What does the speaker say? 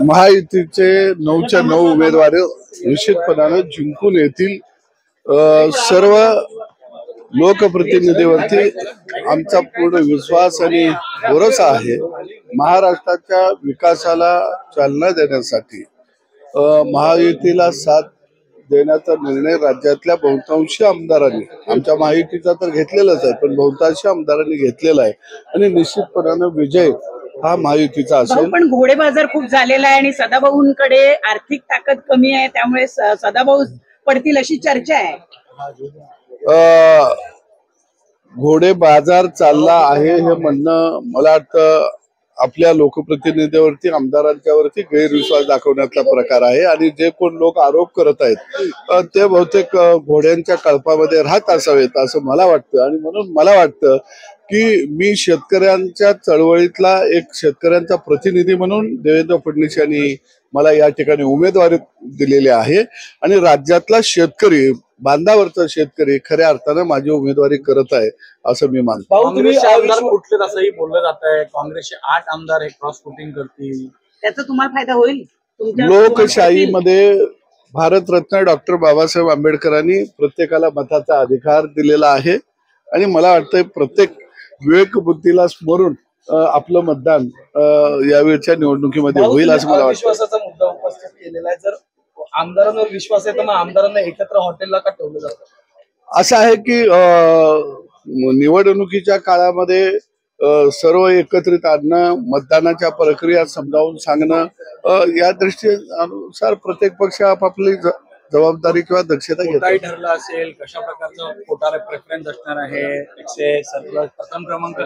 महायुतीचे 9च्या 9 उमेदवार निश्चितपणाने जिंकून येतील। सर्व लोकप्रतिनिधीवरती आमचा पूर्ण विश्वास आणि भरोसा आहे। महाराष्ट्राच्या विकासाला चालना देण्यासाठी महायुतीला साथ देण्याचा निर्णय राज्यातल्या बहुतांश आमदारांनी, आमच्या महायुतीचा तर घेतलेलाच आहे, पण बहुतांश आमदारांनी घेतलेला आहे आणि निश्चितपणाने विजय हा महायुतीचा असेल। पण घोडे बाजार खूप झालेला आहे आणि सदाभाऊंकडे आर्थिक ताकद कमी आहे, त्यामुळे सदाभाऊ पडतील अशी चर्चा आहे। घोडे बाजार चालला आहे हे म्हणणं मला वाटतं आपल्या लोकप्रतिनिधीवरती, आमदारांच्यावरती गैरविश्वास दाखवण्याचा प्रकार आहे आणि जे कोण लोक आरोप करत आहेत ते बहुतेक घोड्यांच्या कळपामध्ये राहत असावेत असं मला वाटतं। आणि म्हणून मला वाटतं की मी शेतकऱ्यांच्या चळवळीतला एक शेतकऱ्यांचा प्रतिनिधी म्हणून देवेंद्र फडणवीस यांनी मला या ठिकाणी उमेदवारी दिलेली आहे आणि राज्यातला शेतकरी, बांधावरचा शेतकरी खऱ्या अर्थानं माझी उमेदवारी करत आहे असं मी मानतो। काँग्रेसचे आमदार कुठले असंही बोललं जात आहे, काँग्रेसचे 8 आमदार हे क्रॉस वोटिंग करतील, त्याचा तुम्हाला फायदा होईल? लोकशाहीमध्ये भारतरत्न डॉक्टर बाबासाहेब आंबेडकरांनी प्रत्येकाला मताचा अधिकार दिलेला आहे आणि मला वाटतं प्रत्येक विवेकबुद्धीला स्मरून आपलं मतदान यावेळच्या निवडणुकीमध्ये होईल असं मला वाटतं। विश्वासाचा मुद्दा उपस्थित केलेला आहे, जर आमदारांवर विश्वास आहे तर मग आमदारांना एकत्र हॉटेलला का ठेवलं जातं? असं आहे की निवडणुकीच्या काळामध्ये सर्व एकत्रित आणणं, मतदानाच्या प्रक्रिया समजावून सांगणं या दृष्टीनुसार प्रत्येक पक्ष आपापली जबाबदारी किंवा दक्षता घेतो। काही ठरलं असेल कशा प्रकारचं कोटा प्रेफरन्स असणार आहे? 117 प्रथम क्रमांक